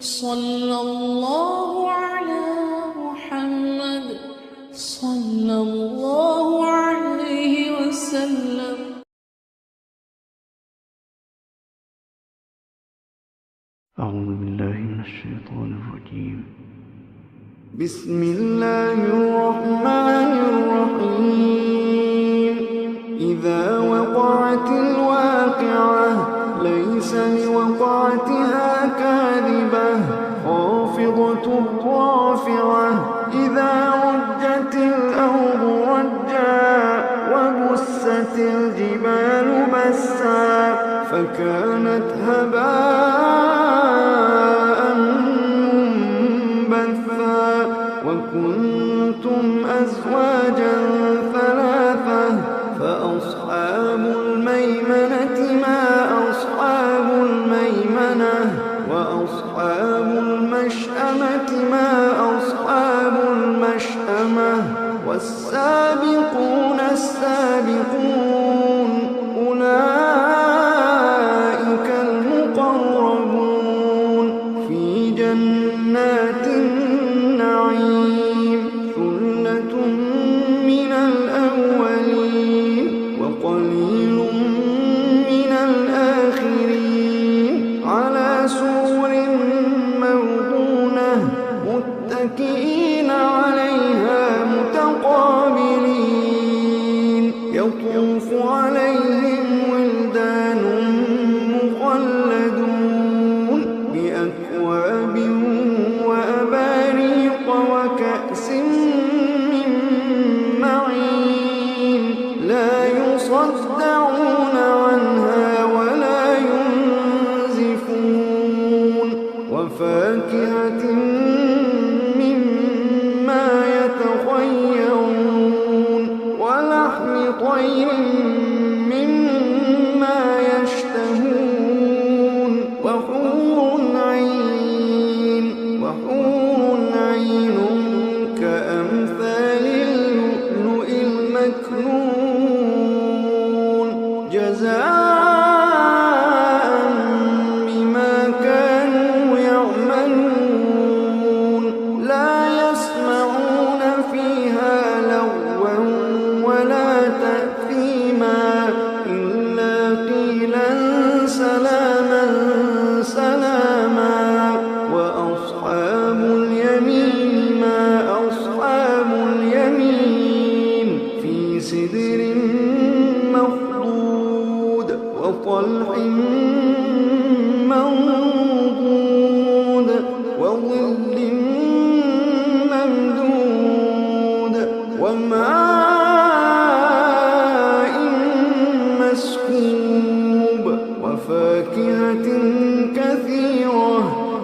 صلى الله على محمد صلى الله عليه وسلم. أعوذ بالله من الشيطان الرجيم. بسم الله الرحمن الرحيم. إذا وقعت الواقعة ليس لوقعتها كاذبة خافضة رافعة إذا رجت الأرض رجا وبست الجبال بسا فكانت هباء منبثا وكنتم أزواجا ثلاثة فأصحاب الميمنة ما أصحاب الميمنة وأصحاب المشأمة ما أصحاب المشأمة والسابقون السابقون أولئك المقربون في جنات النعيم ثلة من الأولين وقليل من الآخرين على سرر موضونة متكئين عليها متقابلين يطوف عليهم ولدان مخلدون بأكواب وأباريق وكأس من معين لا يصدعون عنها ولا ينزفون وفاكهة مما يتخيرون ولحم طير مما يشتهون وحور عين كأمثال اللؤلؤ المكنون جزاء بما كانوا يعملون لا يسمعون فيها لغوا ولا تأثيما إلا قيلا سلاما سلاما وأصحاب اليمين ما أصحاب اليمين في سدر مخضود وطلح منضود وظل ممدود وماء مسكوب وفاكهة كثيرة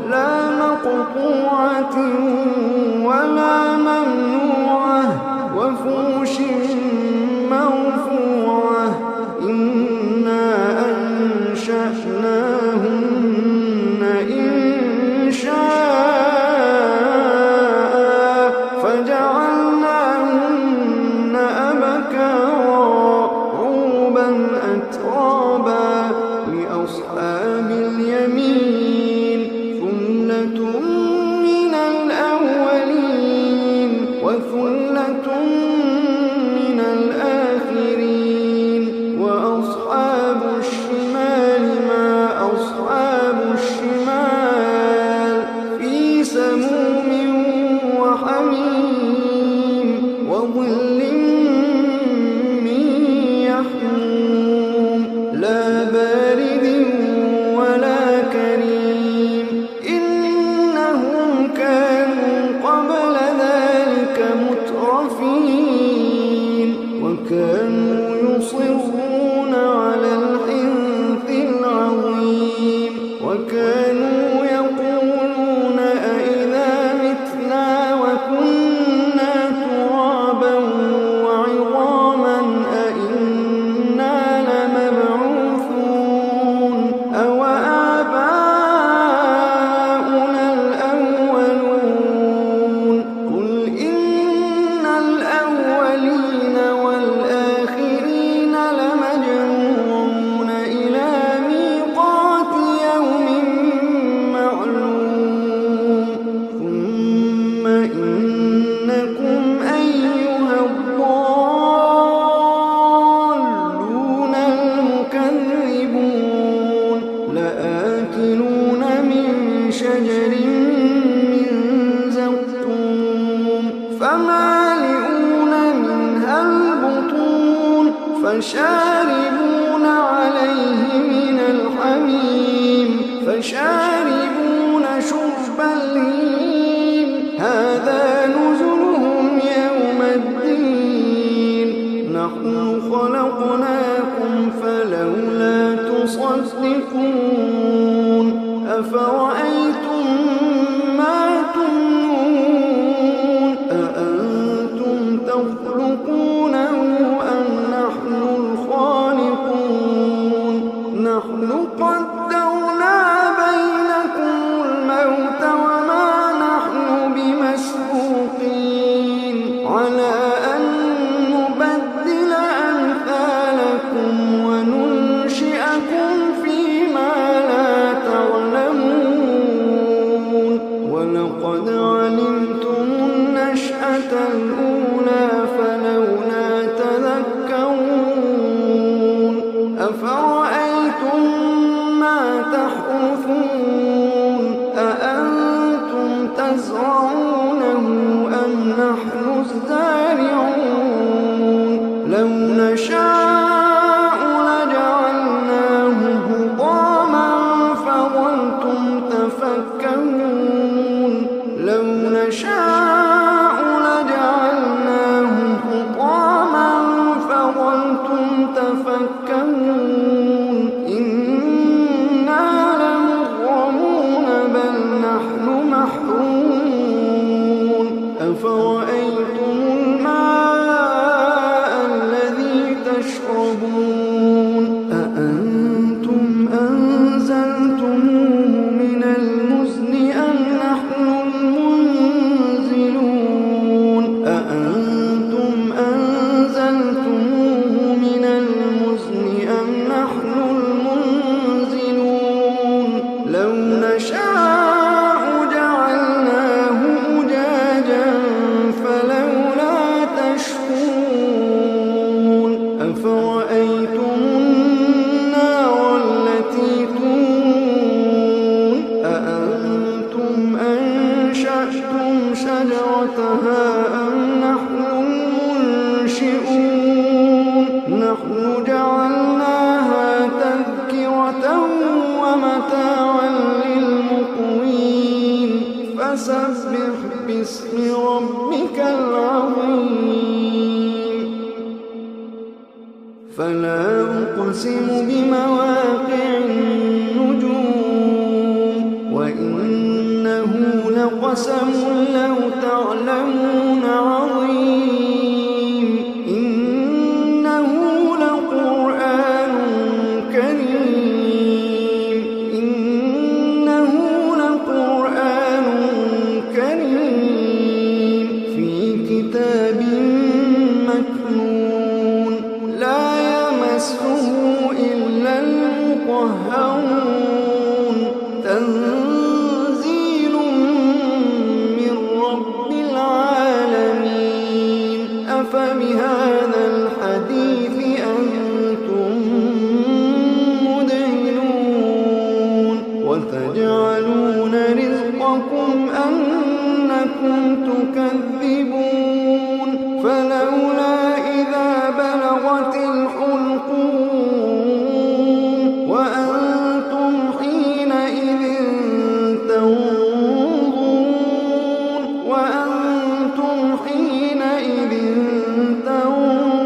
لا مقطوعة ولا ممنوعة وفرش مرفوعة إنا أنشأناهن إنشاء فجعلناهن شجر من زقوم فمالئون منها البطون فشاربون عليه من الحميم فشاربون شرب الهيم هذا نزلهم يوم الدين نحن خلقناكم فلولا تصدقون أفرأيتم ما تمنون أأنتم تخلقونه أم نحن الخالقون نحن قدرنا بينكم الموت وما نحن بمسبوقين على أن نبدل أمثالكم وننشئكم فيما لا تعلمون ولقد علمتم النشأة الأولى فلولا تذكرون أفرأيتم ما تحرثون أأنتم تزرعونه أم نحن الزارعون لو نشاء لجعلناه حطاما فظلتم تفكرون لو نشاء لجعلناه حطاما فظلتم تفكرون إنا لمغرمون بل نحن محرومون أفرأيتم الماء الذي تشربون أأنتم أنزلتموه من المزن أم نحن المنزلون أأنتم أنزلتموه من المزن أم نحن المنزلون لو نشاء جعلناه أجاجا فلولا تشكرون أفرأيتم النار التي تورون أأنتم أنشأتم شجرتها أم نحن المنشئون نحن جعلناها تذكرة ومتاعا للمقوين فسبح باسم ربك العظيم فلا أقسم بمواقع النجوم وإنه لقسم لو تعلمون عظيم إنه لقرآن كريم إنه لقرآن كريم في كتاب مكنون لا يمسه إلا المطهرون تنزيل من رب العالمين أفبهذا الحديث أنتم مدهنون وتجعلون رزقكم أنكم تكذبون فلولا إذا بلغت الحلقوم وأنتم حينئذ تنظرون وأنتم حينئذ تنظرون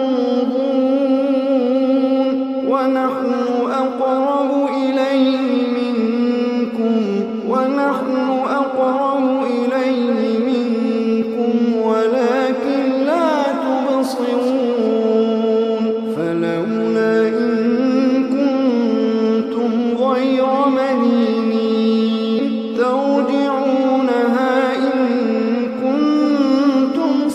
ونحن أقرب إليه منكم ولكن لا تبصرون فلولا إن كنتم غير مدينين ترجعونها إن كنتم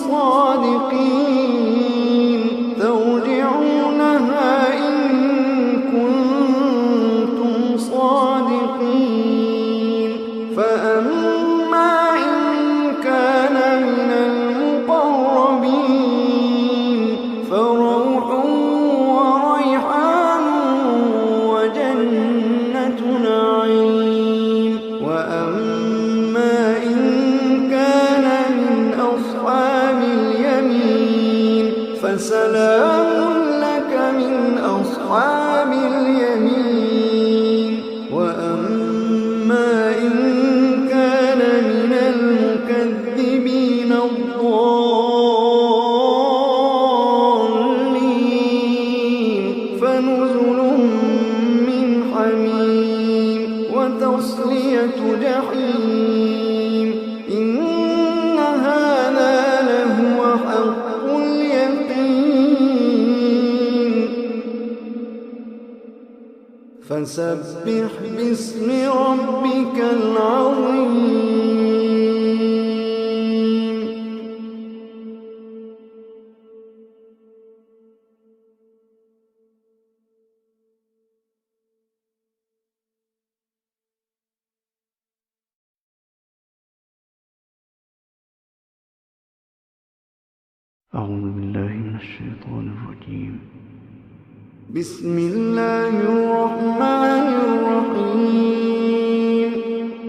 صادقين فأما إن كان من المقربين فروح وريحان وجنة نعيم وأما فسلام لك من أصحاب اليمين وأما إن كان من المكذبين الضالين فنزل من حميم وتصلية جحيم إن هذا لهو حق اليقين فسبح باسم ربك العظيم أعوذ بالله من الشيطان الرجيم. بسم الله الرحمن الرحيم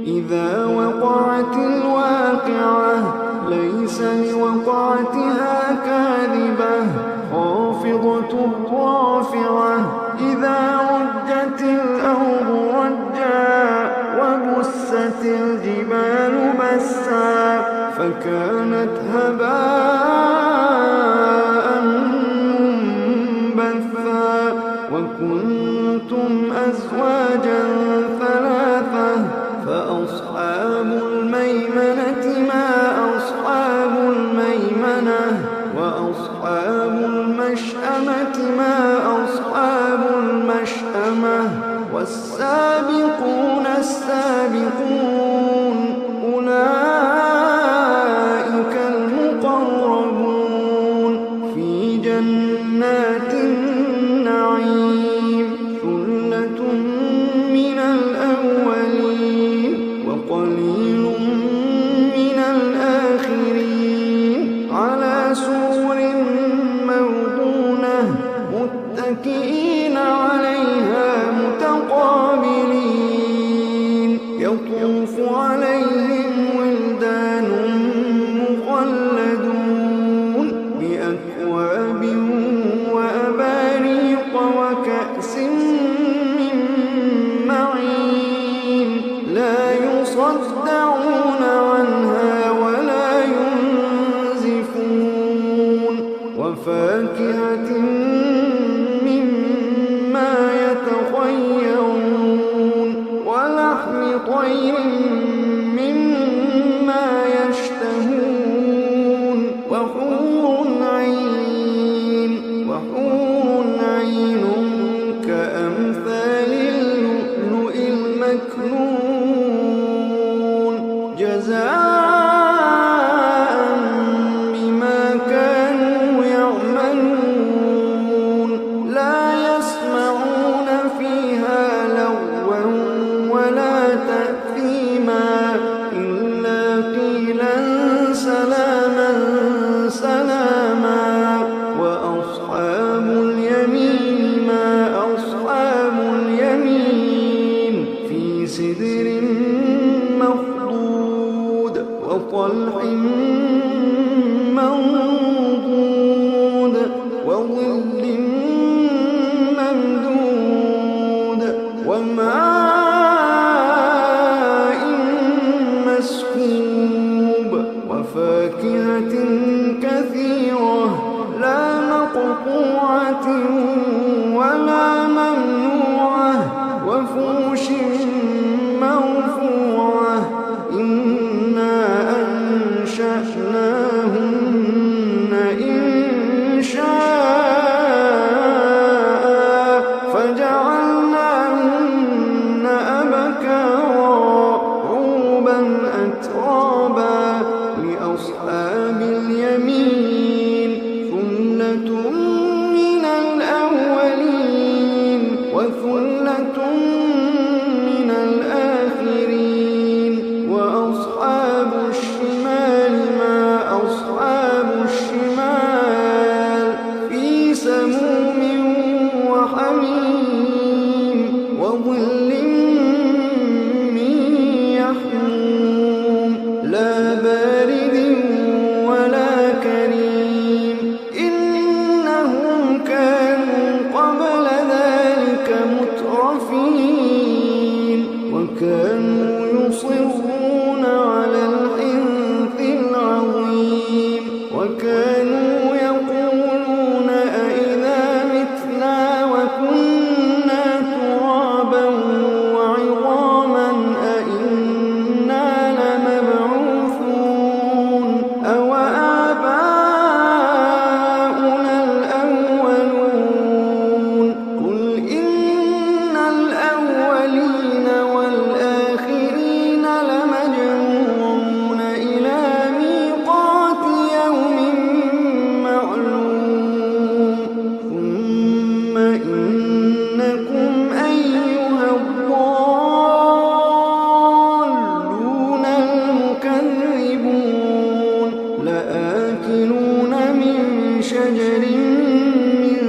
إذا وقعت الواقعة ليس لوقعتها كاذبة خافضة رافعة إذا رجت الأرض رجا وبست الجبال بسا فكانت هباء منبثا وكنتم أزواجا ثلاثة فأصحاب الميمنة ما أصحاب الميمنة وأصحاب المشأمة ما أصحاب المشأمة والسابقون السابقون أولئك المقربون في جنات النعيم ثلة من الأولين وقليل من الآخرين على سرر موضونة متكئين عليها متقابلين يطوف عليهم ولدان مخلدون بأكواب وأباريق وكأس من معين لا يصدعون عنها ولا ينزفون وفاكهة مما يتخيرون ولحم طير مما يشتهون وحور عين كأمثال اللؤلؤ المكنون جزاء بما كانوا يعملون لا يسمعون فيها لغوا ولا تأثيما إلا قيلا سلاما سلاما وأصحاب اليمين ما أصحاب اليمين في سدر مخضود وطلح منضود وظل ممدود وماء مسكوب وفاكهة كثيرة لا مقطوعة ولا ممنوعة وفوش مرفوعة إنا أنشأناهن إنشاء فجعلناهن أبكارا عربا أترابا لأصحاب اليمين شجر من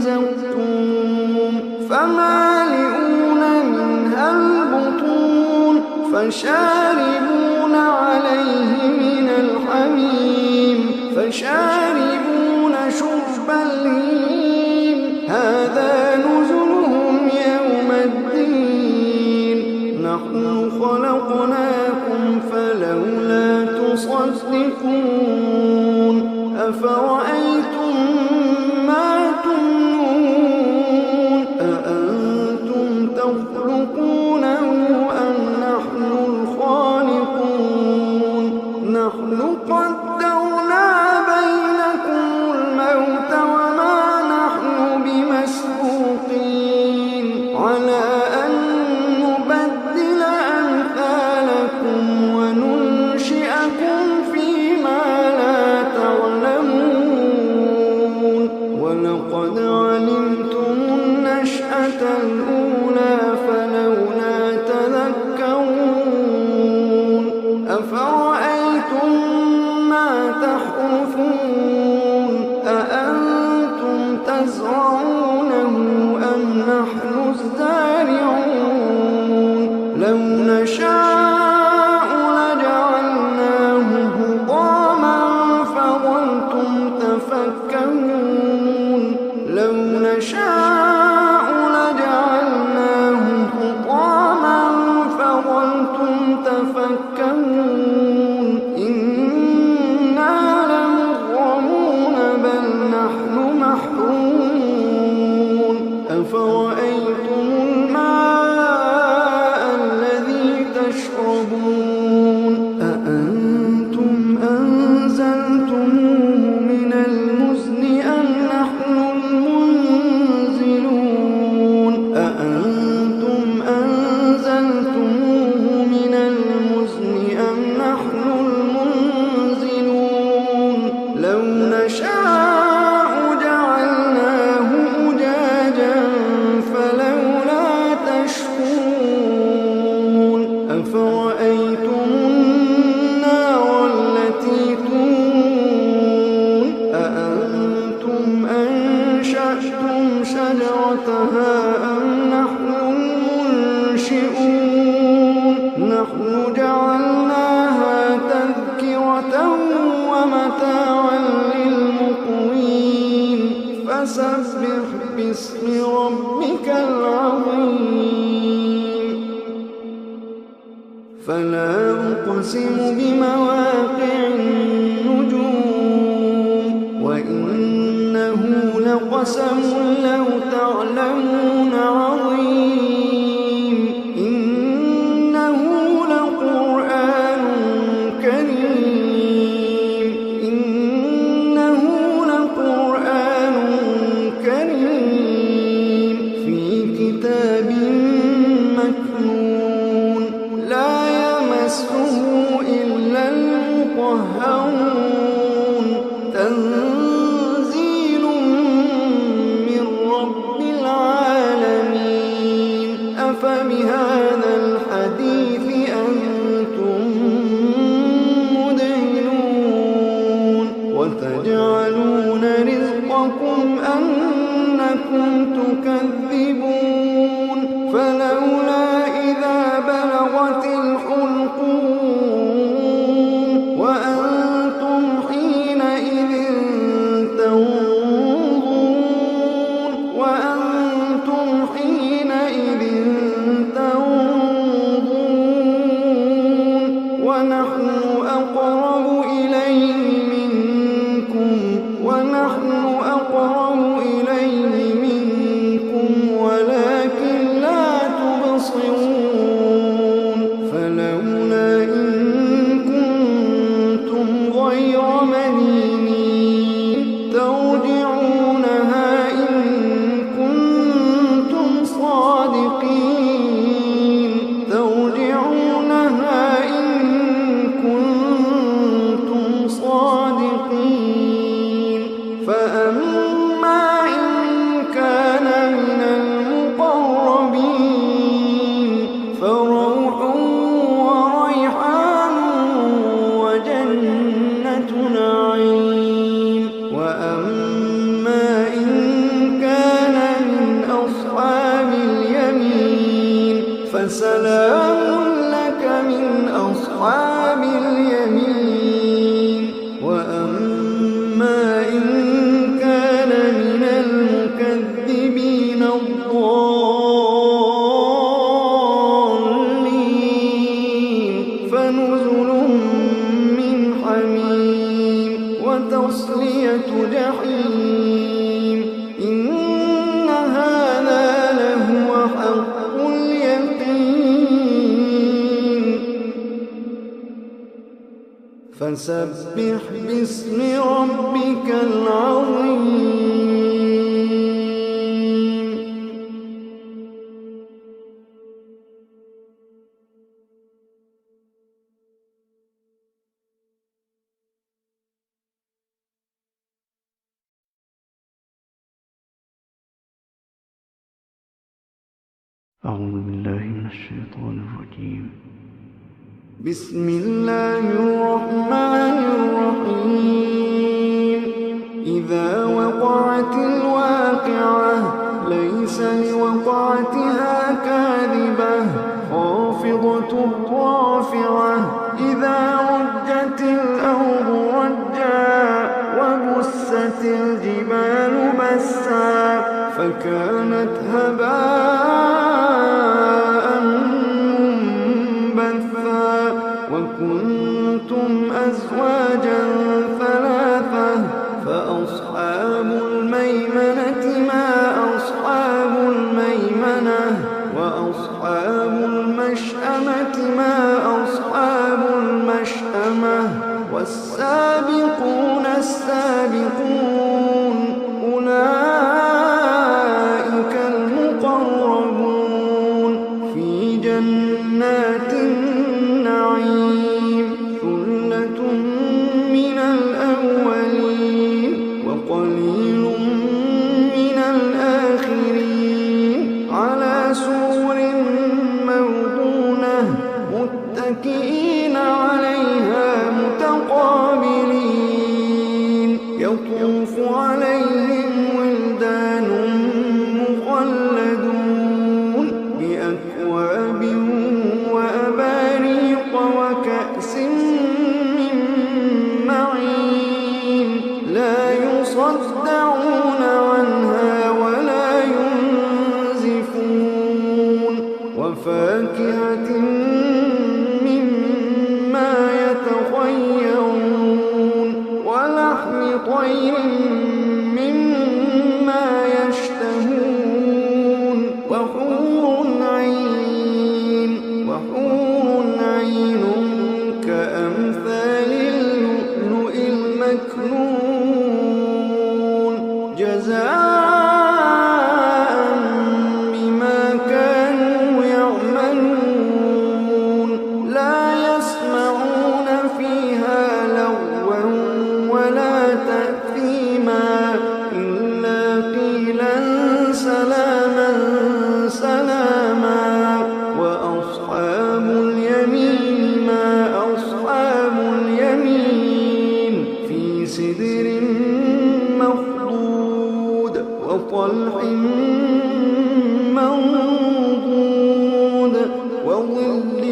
زقوم فمالئون منها البطون فشاربون عليه من الحميم فشاربون شرب الهيم هذا نزلهم يوم الدين نحن خلقناكم فلولا تصدقون أفرأيتم ما تمنون أأنتم تخلقونه أم نحن الخالقون نحن قدرنا بينكم الموت وما نحن بمسبوقين على أن نبدل أمثالكم وننشئكم فيما لا تعلمون ولقد علمتم النشأة الأولى فلولا تذكرون أفرأيتم ما تحرثون أأنتم تزرعونه أم نحن الزارعون لو نشاء لجعلناه حطاما فظلتم تفكرون لو نشاء لجعلناه حطاما فظلتم تفكرون إنا لمغرمون بل نحن محرومون أفرأيتم الماء الذي تشربون أأنتم أنزلتموه من المزن أم نحن المنزلون أأنتم أنزلتموه من المزن أم نحن المنزلون لو نشاء جعلناه أجاجا فلولا تشكرون أفرأيتم النار التي تورون أأنتم أنشأتم شجرتها أم نحن المنشئون نحن جعلناها تذكرة ومتاعا للمقوين فسبح باسم ربك العظيم فلا أقسم بمواقع النجوم وإنه لقسم لو تعلمون عظيم إنه لقرآن كريم إنه لقرآن كريم في كتاب مكنون لا يمسه إلا المطهرون تنزيل من رب العالمين أفبهذا الحديث أنتم مدهنون وتجعلون رزقكم أنكم تكذبون فلولا إذا بلغت الحلقوم وأنتم حينئذ تنظرون وأنتم حينئذ تنظرون ونحن أقرب إليه منكم ولكن لا تبصرون فلولا إن كنتم غير مدينين ترجعونها إن كنتم صادقين ترجعونها إن كنتم أصحاب اليمين وأما إن كان من المكذبين الضالين فنزل من حميم وتصلية جحيم إن هذا لهو حق اليقين فسبح باسم ربك العظيم أعوذ بالله من الشيطان الرجيم. بسم الله الرحمن الرحيم إذا وقعت الواقعة ليس لوقعتها كاذبة خافضة رافعة إذا رجت الأرض رجا وبست الجبال بسا فكانت هباء منبثا وكنتم أزواجا ثلاثة فأصحاب الميمنة ما أصحاب الميمنة وأصحاب المشأمة ما أصحاب المشأمة والسابقون السابقون أولئك المقربون في جنات النعيم ثلة من الأولين وقليل من الآخرين على سرر موضونة متكئين عليها متقابلين يطوف عليهم ولدان مخلدون بأكواب وأباريق وكأس من معين لا يصدعون عنها ولا ينزفون وفاكهة مما يتخيرون ولحم طير مما يشتهون وحور عين كأمثال اللؤلؤ المكنون جزاء بما كانوا يعملون لا يسمعون فيها لغوا ولا تأثيما إلا قيلا سلاما سلاما وأصحاب اليمين ما أصحاب اليمين في سدر مخضود وطلح منضود وظل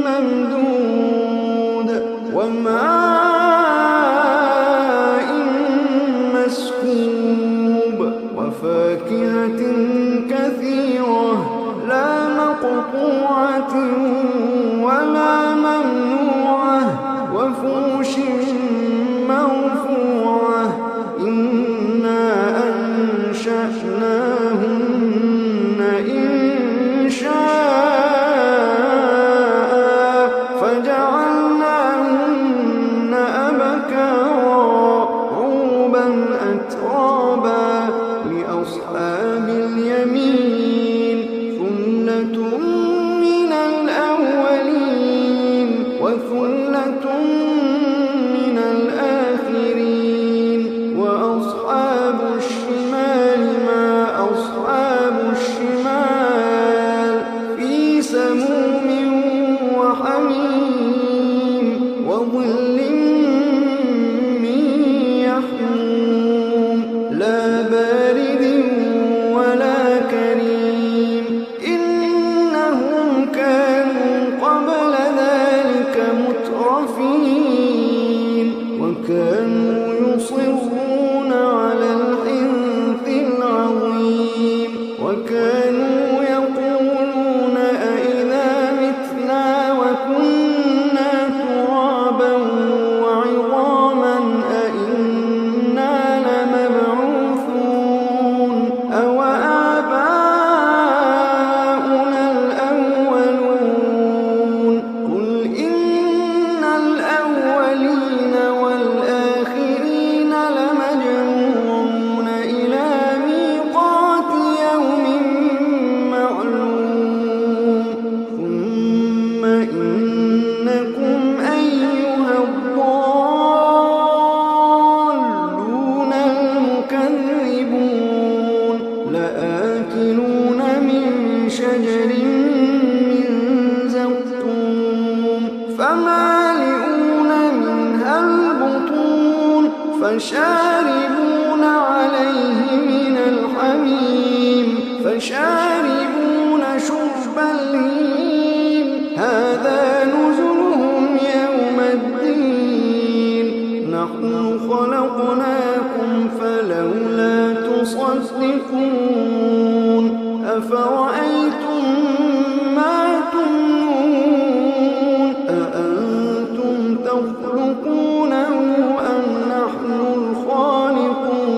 ممدود وماء مسكوب وفاكهة كثيرة لا مقطوعة ولا ممنوعة وفوش مرفوعة إنا أنشأناهن إنشاء فجعلناهن أبكارا عربا أترابا لأصحاب اليمين ثلة من الأولين وثلة من الآخرين وأصحاب الشمال ما أصحاب الشمال في سموم وحميم وظل من يحموم لا بارد ولا كريم إنهم كانوا قبل ذلك الأولين والآخرين لمجموعون إلى ميقات يوم معلوم ثم إنكم أيها الضالون المكذبون لآكلون من شجر من زقوم فمالئون منها البطون فشاربون عليه من الحميم فشاربون شرب الهيم هذا نزلهم يوم الدين نحن خلقناكم فلولا تصدقون أفرأيتم ما تمنون أأنتم تخلقونه أم نحن الخالقون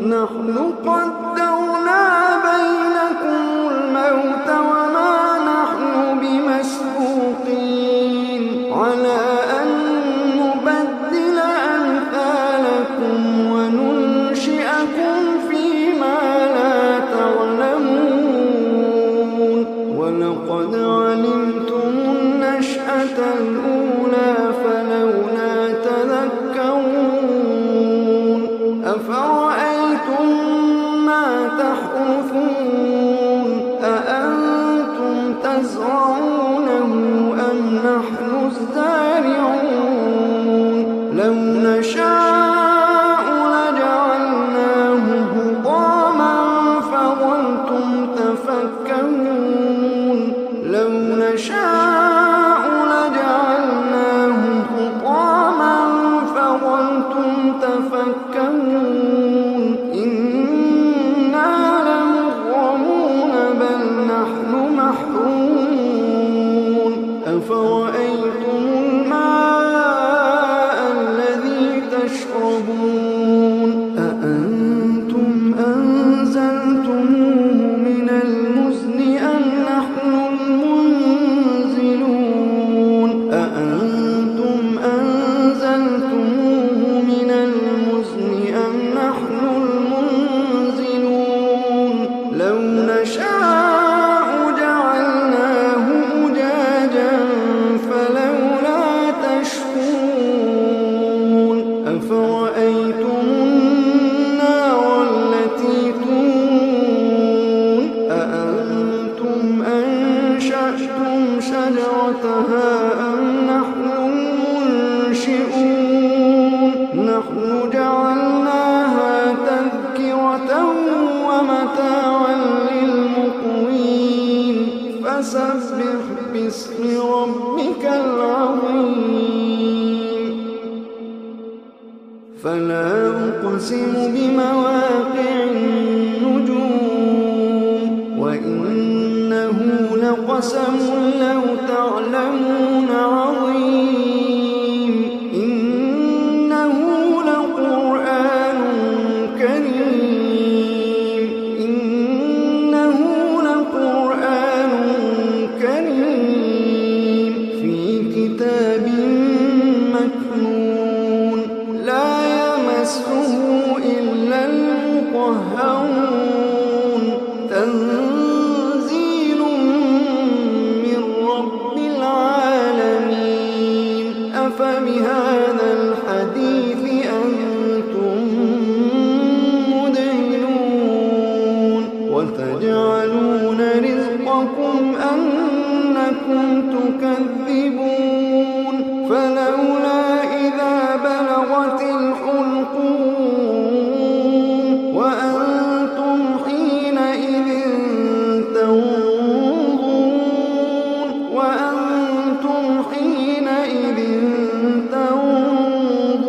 نحن قدرنا بينكم الموت وما نحن بمسبوقين على أن نبدل أمثالكم وننشئكم فيما لا تعلمون ولقد علمتم النشأة الأولى فلولا تذكرون أفرأيتم ما تحرثون أأنتم تزرعونه أم نحن الزارعون لو نشاء لجعلناه حطاما فظلتم تفكرون لو نشاء لجعلناه حطاما فظلتم تفكرون إنا لمغرمون بل نحن محرومون أفرأيتم الماء الذي تشربون أأنتم أنزلتموه من المزن أم نحن المنزلون أأنتم أنزلتموه من المزن أم نحن المنزلون لو نشاء جعلناه أجاجا فلولا تشكرون أفرأيتم النار التي تورون أأنتم أنشأتم شجرتها أم نحن المنشئون نحن جعلناها تذكرة ومتاعا للمقوين فسبح باسم ربك العظيم فلا أقسم بمواقع النجوم وإنه لقسم لو تعلمون عظيم إنه لقرآن كريم إنه لقرآن كريم في كتاب مكنون لا يمسه إلا المطهرون تنزيل من رب العالمين أفبهذا الحديث أنتم مدهنون وتجعلون رزقكم أنكم تكذبون فلولا إذا بلغت الحلقوم وأنتم حينئذ تنظرون وأنتم حينئذ تنظرون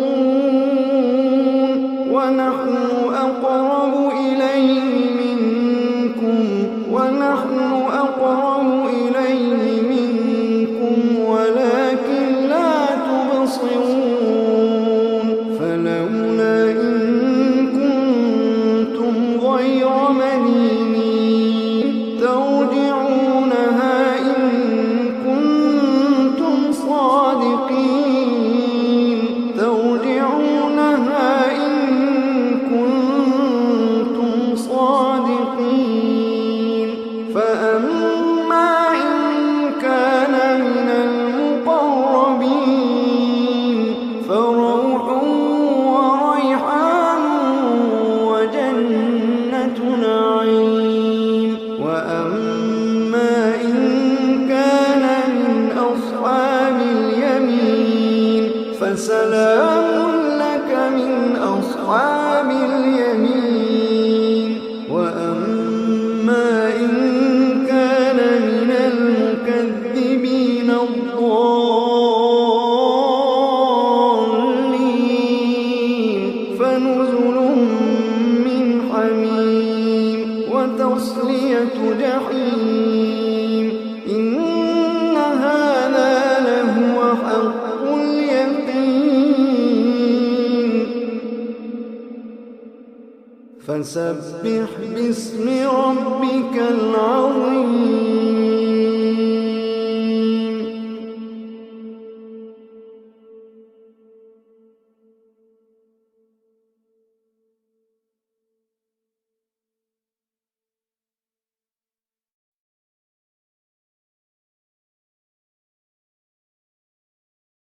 ونحن أقرب إليه منكم ونحن أقرب إليه منكم فسلام لك من أصحاب اليمين وأما إن كان من المكذبين الضالين فنزل من حميم وتصلية جحيم إن هذا لهو حق اليقين فسبح باسم ربك العظيم